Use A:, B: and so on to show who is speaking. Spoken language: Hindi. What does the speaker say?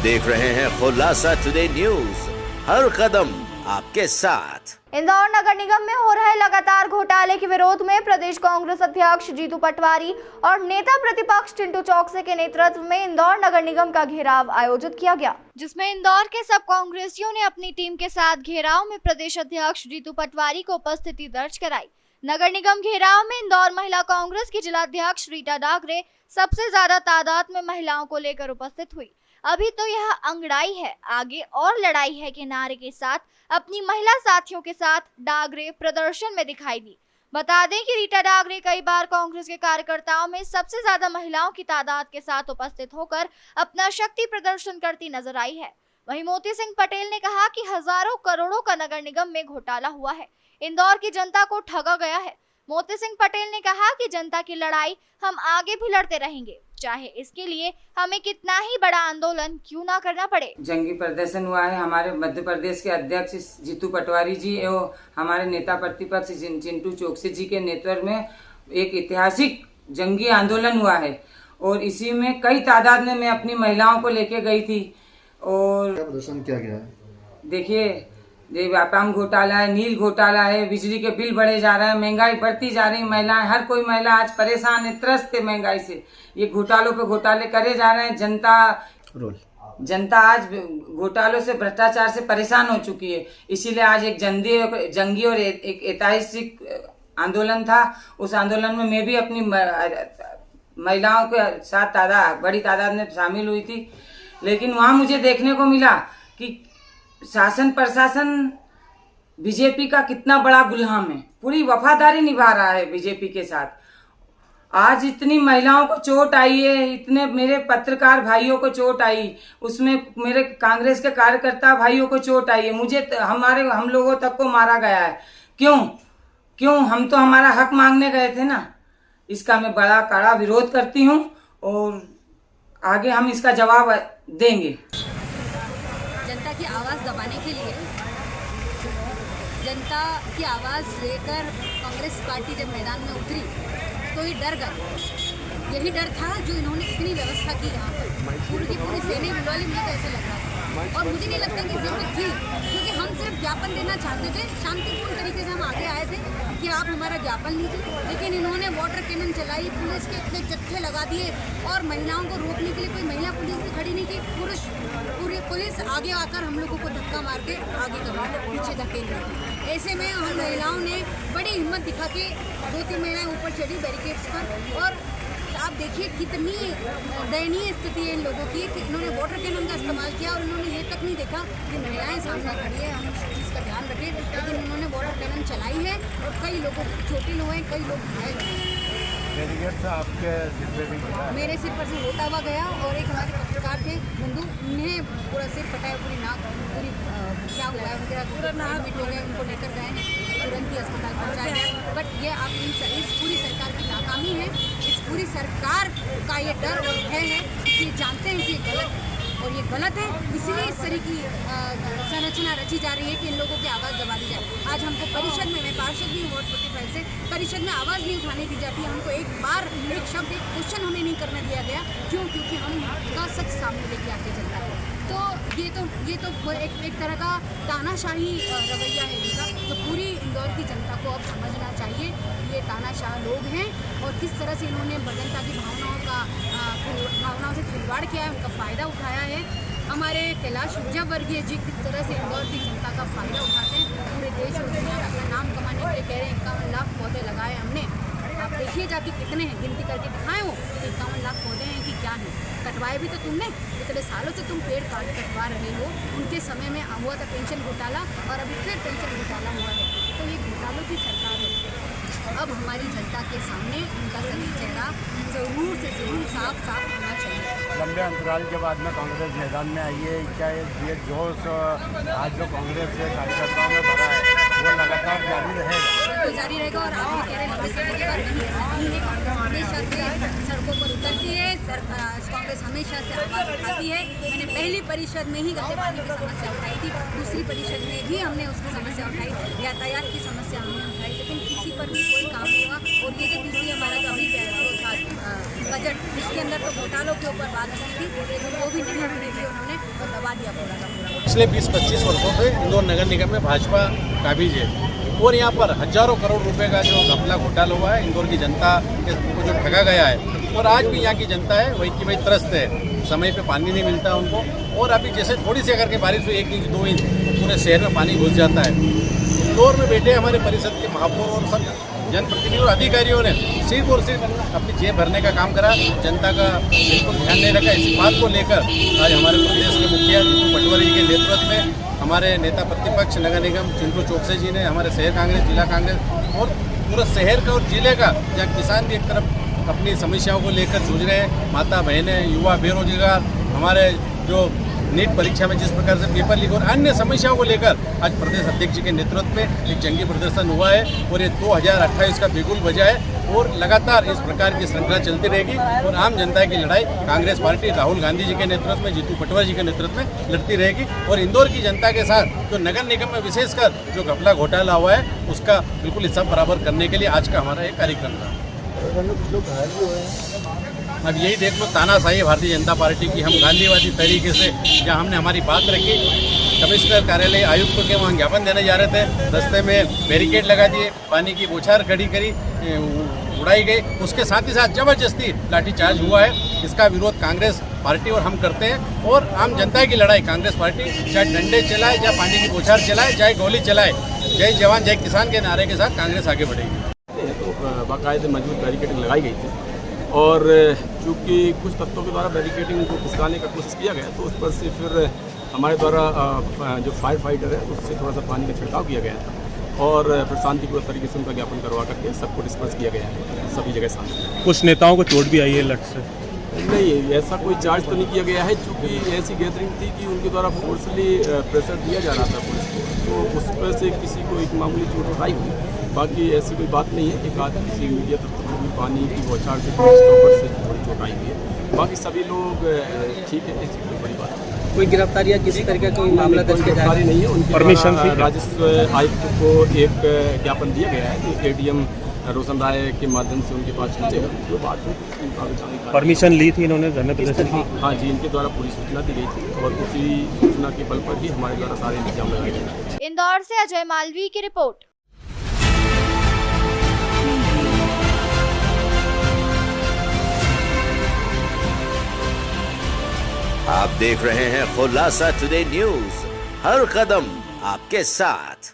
A: देख रहे हैं खुलासा टुडे न्यूज, हर कदम आपके साथ।
B: इंदौर नगर निगम में हो रहे लगातार घोटाले के विरोध में प्रदेश कांग्रेस अध्यक्ष जीतू पटवारी और नेता प्रतिपक्ष चिंटू चौकसे के नेतृत्व में इंदौर नगर निगम का घेराव आयोजित किया गया, जिसमें इंदौर के सब कांग्रेसियों ने अपनी टीम के साथ घेराव में प्रदेश अध्यक्ष जीतू पटवारी को उपस्थिति दर्ज कराई। नगर निगम घेराव में इंदौर महिला कांग्रेस की जिलाध्यक्ष रीटा डागरे सबसे ज्यादा तादाद में महिलाओं को लेकर उपस्थित हुई। अभी तो यह अंगड़ाई है, आगे और लड़ाई है के नारे के साथ अपनी महिला साथियों के साथ डागरे प्रदर्शन में दिखाई दी। बता दें कि रीटा डागरे कई बार कांग्रेस के कार्यकर्ताओं में सबसे ज्यादा महिलाओं की तादाद के साथ उपस्थित होकर अपना शक्ति प्रदर्शन करती नजर आई है। वहीं मोती सिंह पटेल ने कहा कि हजारों करोड़ों का नगर निगम में घोटाला हुआ है, इंदौर की जनता को ठगा गया है। मोती सिंह पटेल ने कहा कि जनता की लड़ाई हम आगे भी लड़ते रहेंगे, चाहे इसके लिए हमें कितना ही बड़ा आंदोलन क्यों ना करना पड़े।
C: जंगी प्रदर्शन हुआ है। हमारे मध्य प्रदेश के अध्यक्ष जीतू पटवारी जी एवं हमारे नेता प्रतिपक्ष चिंटू चौकसे जी के नेतृत्व में एक ऐतिहासिक जंगी आंदोलन हुआ है और इसी में कई तादाद में मैं अपनी महिलाओं को लेके गई थी। और
D: क्या प्रदर्शन किया गया है?
C: देखिए, ये व्यापार घोटाला है, नील घोटाला है, बिजली के बिल बढ़े जा रहे हैं, महंगाई बढ़ती जा रही, महिलाएं, हर कोई महिला आज परेशान है, त्रस्त है महंगाई से। ये घोटालों पे घोटाले करे जा रहे हैं। जनता आज घोटालों से, भ्रष्टाचार से परेशान हो चुकी है। इसीलिए आज एक जंगी और एक ऐतिहासिक आंदोलन था। उस आंदोलन में मैं भी अपनी महिलाओं के साथ बड़ी तादाद में शामिल हुई थी। लेकिन वहां मुझे देखने को मिला कि शासन प्रशासन बीजेपी का कितना बड़ा गुलाम है, पूरी वफादारी निभा रहा है बीजेपी के साथ। आज इतनी महिलाओं को चोट आई है, इतने मेरे पत्रकार भाइयों को चोट आई, उसमें मेरे कांग्रेस के कार्यकर्ता भाइयों को चोट आई है, मुझे हम लोगों तक को मारा गया है। क्यों? हम तो हमारा हक मांगने गए थे ना। इसका मैं बड़ा कड़ा विरोध करती हूँ और आगे हम इसका जवाब देंगे।
E: जनता की आवाज़ दबाने के लिए, जनता की आवाज़ लेकर कांग्रेस पार्टी जब मैदान में उतरी तो ये डर गए। यही डर था जो इन्होंने इतनी व्यवस्था की यहाँ पर, पूरी की पूरी सेना बुलवा ली। मुझे तो ऐसा लग रहा था और मुझे नहीं लगता कि जरूरत थी, क्योंकि हम सिर्फ ज्ञापन देना चाहते थे। शांतिपूर्ण तरीके से हम आगे आए थे कि आप हमारा ज्ञापन लीजिए, लेकिन इन्होंने वाटर कैनन चलाई, पुलिस के इतने जत्थे लगा दिए और महिलाओं को रोकने के लिए कोई महिला पुलिस भी खड़ी नहीं थी। पूरी पुलिस आगे आकर हम लोगों को धक्का मार के आगे पीछे धकेल रही थी। ऐसे में हम महिलाओं ने बड़ी हिम्मत दिखा के 2-3 महिलाएं ऊपर चढ़ी बैरिकेड्स पर। और आप देखिए कितनी दयनीय स्थिति है इन लोगों की कि इन्होंने वाटर कैनन का इस्तेमाल किया और इन्होंने ये तक नहीं देखा कि महिलाएं सामने खड़ी है, हम उस चीज़ का ध्यान रखें। लेकिन इन्होंने वाटर कैनन चलाई है और कई लोगों को चोटिल हुए, कई लोग घायल हुए।
D: आपके सिर पे भी गिरा?
E: मेरे सिर पर से होता हुआ गया और एक हमारे पत्रकार थे बंधु, उन्हें पूरा सिर फटाया, पूरी नाक, पूरी क्या हुआ है उनका पूरा नाक हो गया। उनको लेकर गए हैं, तुरंत ही अस्पताल पहुँचाया गया। बट ये आप इस पूरी सरकार की नाकामी है। इस पूरी सरकार का ये डर और भय है कि जानते हैं कि गलत है और ये गलत है, इसलिए इस तरह की संरचना रची जा रही है कि इन लोगों की आवाज़ दबा दी जाए। आज हमको परिषद में, मैं पार्षद भी हूँ वार्ड 45 से, परिषद में आवाज़ नहीं उठाने दी जाती। हमको एक बार एक शब्द, एक क्वेश्चन हमें नहीं करने दिया गया। क्योंकि हम का सच सामने लेके आके जनता को। तो ये तो एक तरह का तानाशाही रवैया है इनका, तो पूरी इंदौर की जनता को अब समझना चाहिए ये तानाशाह लोग हैं और किस तरह से इन्होंने जनता की भावनाओं से खिलवाड़ किया है, उनका फ़ायदा उठाया है। हमारे कैलाश विजयवर्गीय जी किस तरह से इंदौर की जनता का फ़ायदा उठाते हैं, पूरे देश और दुनिया में अपना नाम कमाने के लिए कह रहे हैं। 51 लाख पौधे लगाए हमने, आप देखिए जाके कितने हैं, गिनती करके दिखाएं वो 51 लाख पौधे हैं कि क्या हैं। कटवाए भी तो तुमने, इतने सालों से तुम पेड़ कटवा रहे हो। उनके समय में हुआ था पेंशन घोटाला और अभी फिर पेंशन घोटाला हुआ है। तो ये घोटालों की सरकार है। अब हमारी जनता के सामने उनका सही चेहरा ज़रूर से ज़रूर साफ होना चाहिए।
D: लंबे अंतराल के बाद में कांग्रेस मैदान में आई है, क्या ये जोश आज जो कांग्रेस के कार्यकर्ताओं में भरा है वो लगातार जारी रहेगा?
E: जारी रहेगा। और आप भी कह रहे हैं लंबे समय के बाद नहीं है, कांग्रेस हमेशा से सड़कों पर उतरती है, कांग्रेस हमेशा से आवाज़ उठाती है। मैंने पहली परिषद में ही गंदे पानी की समस्या उठाई थी, दूसरी परिषद में भी हमने उसकी समस्या उठाई, यातायात की समस्या हमने उठाई, लेकिन किसी पर भी कोई काम नहीं हुआ। और ये जो तीसरी हमारा जो अभी बजट, इसके अंदर तो घोटालों के ऊपर बात की थी, तो वो भी नहीं होने दी उन्होंने और दबा दिया पूरा का पूरा।
D: पिछले 20-25 वर्षों से इंदौर नगर निगम में भाजपा काबिज है और यहाँ पर हजारों करोड़ रुपए का जो घपला घोटाला हुआ है, इंदौर की जनता को जो ठगा गया है और आज भी यहाँ की जनता है वही की वही त्रस्त है। समय पे पानी नहीं मिलता उनको और अभी जैसे थोड़ी सी अगर के बारिश हुई 1 इंच 2 इंच पूरे शहर में पानी घुस जाता है। इंदौर में बैठे हमारे परिषद के महापौर और सब जनप्रतिनिधियों और अधिकारियों ने सिर्फ और सिर्फ अपनी जेब भरने का काम करा, जनता का बिल्कुल ध्यान नहीं रखा। इस बात को लेकर आज हमारे प्रदेश के मुखिया जीतू पटवारी जी के नेतृत्व में हमारे नेता प्रतिपक्ष नगर निगम चिंटू चौकसे जी ने, हमारे शहर कांग्रेस, जिला कांग्रेस और पूरे शहर का और जिले का, जहाँ किसान भी एक तरफ अपनी समस्याओं को लेकर जूझ रहे हैं, माता बहनें, युवा बेरोजगार, हमारे जो नीट परीक्षा में जिस प्रकार से पेपर लीक और अन्य समस्याओं को लेकर आज प्रदेश अध्यक्ष जी के नेतृत्व में एक जंगी प्रदर्शन हुआ है और ये 2028 का बिगुल बजा है और लगातार इस प्रकार की श्रृंखला चलती रहेगी और आम जनता की लड़ाई कांग्रेस पार्टी राहुल गांधी जी के नेतृत्व में, जीतू पटवारी जी के नेतृत्व में लड़ती रहेगी और इंदौर की जनता के साथ जो नगर निगम में विशेषकर जो घपला घोटाला हुआ है उसका बिल्कुल हिसाब बराबर करने के लिए आज का हमारा एक कार्यक्रम था। अब यही देख लो, तानाशाही भारतीय जनता पार्टी की, हम गांधीवादी तरीके से जहां हमने हमारी बात रखी, कमिश्नर कार्यालय आयुक्त के वहाँ ज्ञापन देने जा रहे थे, रास्ते में बैरिकेड लगा दिए, पानी की बौछार खड़ी करी, उड़ाई गई, उसके साथ ही साथ जबरदस्ती लाठीचार्ज हुआ है। इसका विरोध कांग्रेस पार्टी और हम करते हैं और आम जनता की लड़ाई कांग्रेस पार्टी चाहे डंडे चलाए, चाहे पानी की बौछार चलाए, चाहे गोली चलाए, जय जवान जय किसान के नारे के साथ कांग्रेस आगे बढ़ेगी।
F: तो बाकायदे मजबूत बैरिकेडिंग लगाई गई थी और चूँकि कुछ तत्वों के द्वारा बैरिकेडिंग को खिसकाने का कोशिश किया गया तो उस पर से फिर हमारे द्वारा जो फायर फाइटर है उससे थोड़ा सा पानी का छिड़काव किया गया था और फिर शांतिपूर्ण तरीके से उनका ज्ञापन करवा करके सबको डिस्पर्स किया गया है, सभी जगह शांति।
G: कुछ नेताओं को चोट भी आई है लट से?
F: नहीं, ऐसा कोई चार्ज तो नहीं किया गया है, चूँकि ऐसी गैदरिंग थी कि उनके द्वारा फोर्सली प्रेशर दिया जा रहा था पुलिस को, तो उस पर से किसी को एक मामूली चोट उठाई हुई। बाकी ऐसी कोई बात नहीं है, एक आदमी किसी मीडिया तत्व को भी पानी की बौछार से ऊपर से थोड़ी चोट आई हुई है। बाकी सभी लोग ठीक है, ऐसी कोई बड़ी बात नहीं।
H: कोई गिरफ्तारी या किसी तरीके का कोई मामला दर्ज किया
F: गिरफ्तारी नहीं है। उनकी
G: परमिशन थी?
F: राजस्व आयुक्त को एक ज्ञापन दिया गया है कि एडीएम रोशन राय के माध्यम से उनके पास पहुंचेगा, जो बात हो।
G: परमिशन ली थी इन्होंने धरने प्रदर्शन की?
F: हाँ जी, इनके द्वारा पूरी सूचना दी गई थी और उसी सूचना के बल पर ही हमारे द्वारा सारे इंतजाम लगाए गए।
B: इंदौर से अजय मालवी की रिपोर्ट।
A: आप देख रहे हैं खुलासा टुडे न्यूज, हर कदम आपके साथ।